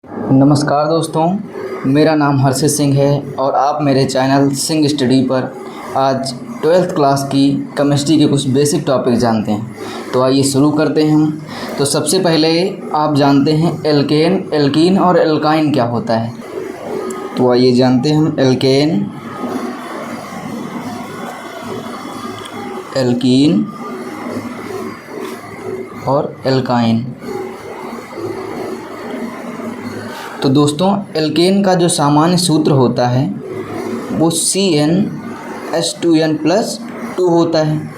नमस्कार दोस्तों, मेरा नाम हर्षित सिंह है और आप मेरे चैनल सिंह स्टडी पर आज 12th क्लास की केमिस्ट्री के कुछ बेसिक टॉपिक जानते हैं। तो आइए शुरू करते हैं हम। तो सबसे पहले आप जानते हैं एल्केन, एल्कीन और एल्काइन क्या होता है। तो आइए जानते हैं हम एल्केन, एल्कीन और एल्काइन। तो दोस्तों, एल्केन का जो सामान्य सूत्र होता है वो CnH2n+2 होता है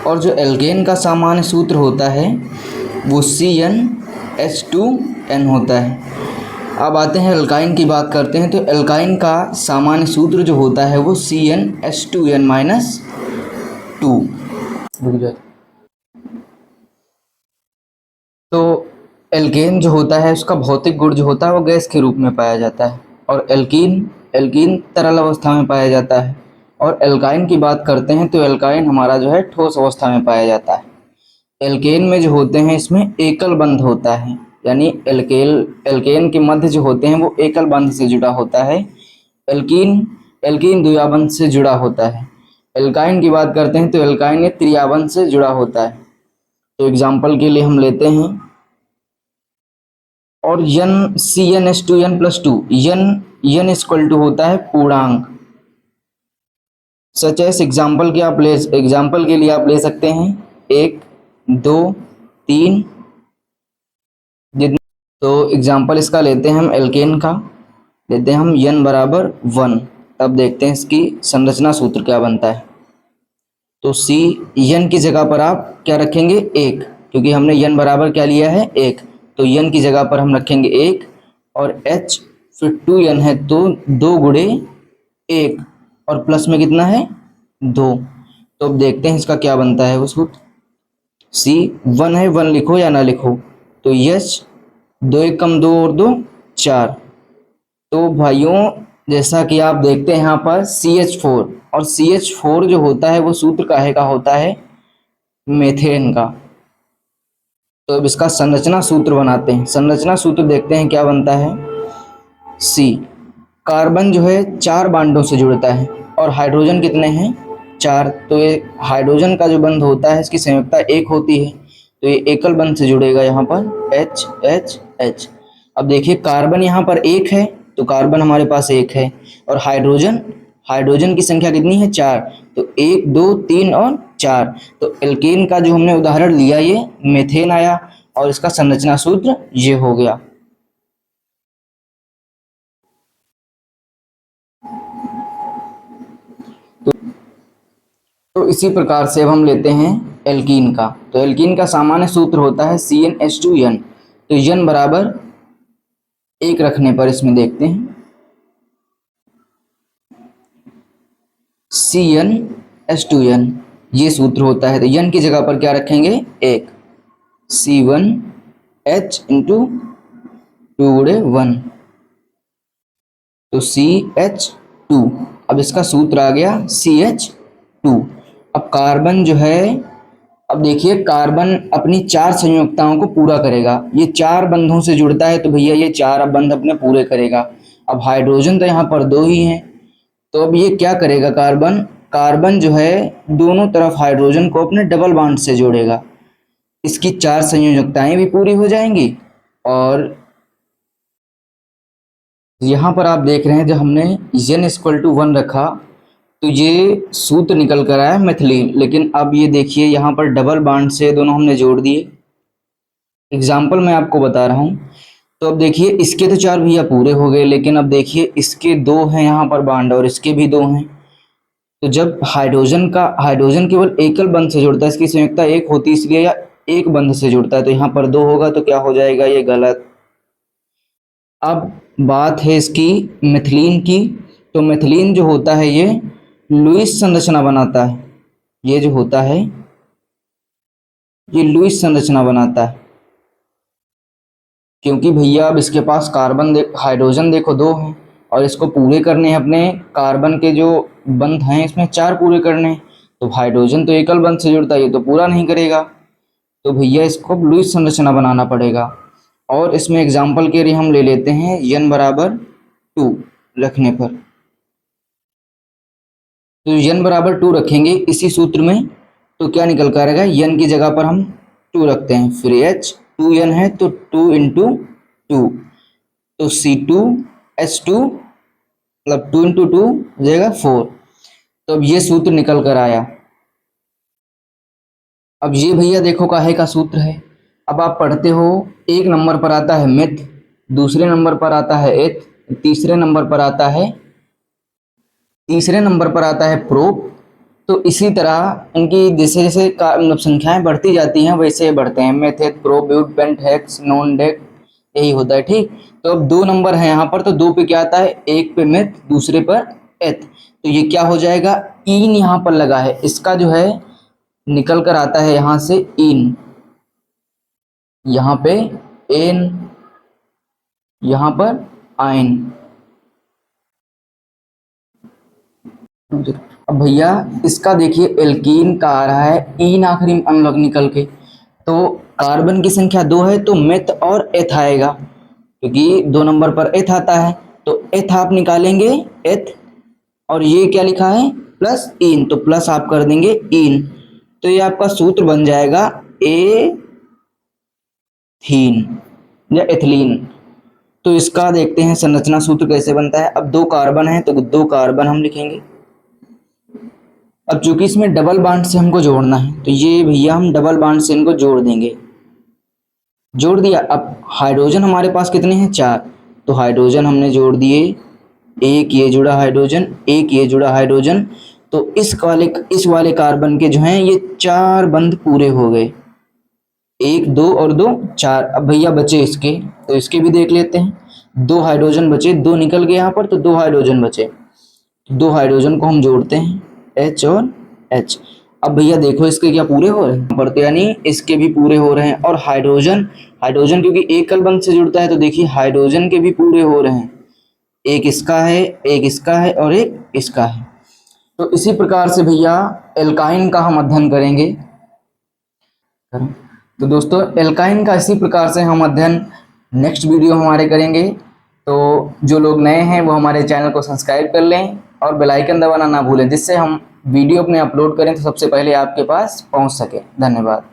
और जो एल्केन का सामान्य सूत्र होता है वो CnH2n होता है। अब आते हैं एल्काइन की बात करते हैं। तो एल्काइन का सामान्य सूत्र जो होता है वो CnH2n-2। तो एल्केन जो होता है उसका भौतिक गुण जो होता है वो गैस के रूप में पाया जाता है और एल्कीन एल्कीन तरल अवस्था में पाया जाता है। और एल्काइन की बात करते हैं तो एल्काइन हमारा जो है ठोस अवस्था में पाया जाता है। एल्केन में जो होते हैं इसमें एकल बंध होता है, यानी एल्केन के मध्य जो होते हैं वो एकल बंध से जुड़ा होता है। एल्कीन एल्कीन द्विआबंध से जुड़ा होता है। एल्काइन की बात करते हैं तो एल्काइन एक त्रिआबंध से जुड़ा होता है। तो एग्जाम्पल के लिए हम लेते हैं और CnH2n+2 n इक्वल टू होता है पूर्णांक। सच एस एग्जाम्पल के लिए आप ले सकते हैं 1, 2, 3 जितने। तो एग्जाम्पल इसका लेते हैं हम एल्केन का, लेते हैं हम n बराबर 1। तब देखते हैं इसकी संरचना सूत्र क्या बनता है। तो n की जगह पर आप क्या रखेंगे 1, क्योंकि हमने n बराबर क्या लिया है 1। तो n की जगह पर हम रखेंगे 1 और H फिर 2n है तो 2 गुणे 1 और प्लस में कितना है 2। तो अब देखते हैं इसका क्या बनता है वो सूत्र। C1 है, 1 लिखो या ना लिखो। तो H 2 1 कम 2 और 2 4। तो भाइयों जैसा कि आप देखते हैं यहाँ पर CH4 और CH4 जो होता है वो सूत्र काहे का होता है, मेथेन का। तो अब इसका संरचना सूत्र बनाते हैं। संरचना सूत्र देखते हैं क्या बनता है। C कार्बन जो है 4 बांडों से जुड़ता है और हाइड्रोजन कितने हैं 4। तो ये हाइड्रोजन का जो बंध होता है इसकी संयुक्ता 1 होती है, तो ये एकल बंध से जुड़ेगा यहाँ पर H H H। अब देखिए कार्बन यहाँ पर 1 है तो कार्बन हमारे पास 1 है और हाइड्रोजन की संख्या कितनी है 4। तो 1 2 3 और 4। तो एल्केन का जो हमने उदाहरण लिया ये मेथेन आया और इसका संरचना सूत्र ये हो गया। तो इसी प्रकार से अब हम लेते हैं एल्कीन का। तो एल्कीन का सामान्य सूत्र होता है CnH2n। तो n बराबर 1 रखने पर इसमें देखते हैं CnH2n ये सूत्र होता है। तो n की जगह पर क्या रखेंगे 1, C1H इंटू 2 गुणे 1 तो CH2। अब इसका सूत्र आ गया CH2। अब कार्बन जो है, अब देखिए कार्बन अपनी 4 संयुक्ताओं को पूरा करेगा, ये 4 बंधों से जुड़ता है तो भैया ये 4 बंध अपने पूरे करेगा। अब हाइड्रोजन तो यहाँ पर 2 ही हैं, तो अब ये क्या करेगा कार्बन जो है दोनों तरफ हाइड्रोजन को अपने डबल बॉन्ड से जोड़ेगा। इसकी 4 संयोजकताएं भी पूरी हो जाएंगी। और यहाँ पर आप देख रहे हैं जब हमने n=1 रखा तो ये सूत्र निकल कर आया मेथिलीन, लेकिन अब ये देखिए यहाँ पर डबल बॉन्ड से दोनों हमने जोड़ दिए। एग्जाम्पल मैं आपको बता रहा हूँ। तो अब देखिए इसके तो 4 भैया पूरे हो गए, लेकिन अब देखिए इसके 2 हैं यहाँ पर बॉन्ड और इसके भी 2 हैं। तो जब हाइड्रोजन केवल एकल बंध से जुड़ता है, इसकी संयुक्ता 1 होती है इसलिए या एक बंध से जुड़ता है, तो यहाँ पर 2 होगा तो क्या हो जाएगा ये गलत। अब बात है इसकी मिथिलीन की। तो मिथिलीन जो होता है ये लुईस संरचना बनाता है। ये जो होता है ये लुईस संरचना बनाता है, क्योंकि भैया अब इसके पास हाइड्रोजन देखो 2 हैं और इसको पूरे करने हैं अपने कार्बन के जो बंध हैं इसमें 4 पूरे करने हैं। तो हाइड्रोजन तो एकल बंध से जुड़ता है, ये तो पूरा नहीं करेगा, तो भैया इसको लुईस संरचना बनाना पड़ेगा। और इसमें एग्जाम्पल के लिए हम ले लेते हैं n बराबर 2 रखने पर। तो n बराबर 2 रखेंगे इसी सूत्र में, तो क्या निकल कर आएगा, n की जगह पर हम 2 रखते हैं, फिर h 2n है तो 2 इंटू 2, तो C2H2 मतलब 2 इंटू 2 हो जाएगा 4। तो अब ये सूत्र निकल कर आया। अब ये भैया देखो काहे का सूत्र है। अब आप पढ़ते हो, एक नंबर पर आता है मिथ, दूसरे नंबर पर आता है एथ, तीसरे नंबर पर आता है प्रोब। तो इसी तरह इनकी जैसे जैसे मतलब संख्याएं बढ़ती जाती हैं वैसे बढ़ते हैं, meth, eth, prop, but, pent, hex, non, dec, यही होता है। ठीक, तो अब 2 नंबर है यहाँ पर, तो 2 पे क्या आता है, एक पे मेथ, दूसरे पर एथ, तो ये क्या हो जाएगा, इन यहाँ पर लगा है, इसका जो है निकल कर आता है यहाँ से इन, यहाँ पे एन, यहाँ पर आइन। अब भैया इसका देखिए एल्कीन का आ रहा है इन आखिरी में अनलग निकल के, तो कार्बन की संख्या 2 है तो मेथ और एथ आएगा, क्योंकि 2 नंबर पर एथ आता है, तो एथ आप निकालेंगे एथ, और ये क्या लिखा है प्लस इन, तो प्लस आप कर देंगे इन, तो ये आपका सूत्र बन जाएगा एथीन या एथिलीन। तो इसका देखते हैं संरचना सूत्र कैसे बनता है। अब 2 कार्बन है तो 2 कार्बन हम लिखेंगे। अब चूंकि इसमें डबल बॉन्ड से हमको जोड़ना है, तो ये भैया हम डबल बॉन्ड से इनको जोड़ देंगे, जोड़ दिया। अब हाइड्रोजन हमारे पास कितने हैं, 4, तो हाइड्रोजन हमने जोड़ दिए, एक ये जुड़ा हाइड्रोजन, एक ये जुड़ा हाइड्रोजन, तो इस वाले कार्बन के जो हैं ये 4 बंध पूरे हो गए, 1 2 और 2 4। अब भैया बचे इसके, तो इसके भी देख लेते हैं, 2 हाइड्रोजन बचे, 2 निकल गए यहाँ पर, तो 2 हाइड्रोजन बचे, 2 हाइड्रोजन को हम जोड़ते हैं H और H। अब भैया देखो इसके क्या पूरे हो रहे हैं पर, तो यानी इसके भी पूरे हो रहे हैं, और हाइड्रोजन क्योंकि एकल बंध से जुड़ता है, तो देखिए हाइड्रोजन के भी पूरे हो रहे हैं, एक इसका है, एक इसका है और एक इसका है। तो इसी प्रकार से भैया एल्काइन का हम अध्ययन करेंगे। तो दोस्तों एल्काइन का इसी प्रकार से हम अध्ययन नेक्स्ट वीडियो हमारे करेंगे। तो जो लोग नए हैं वो हमारे चैनल को सब्सक्राइब कर लें और बेल आइकन दबाना ना भूलें, जिससे हम वीडियो अपने अपलोड करें तो सबसे पहले आपके पास पहुंच सके। धन्यवाद।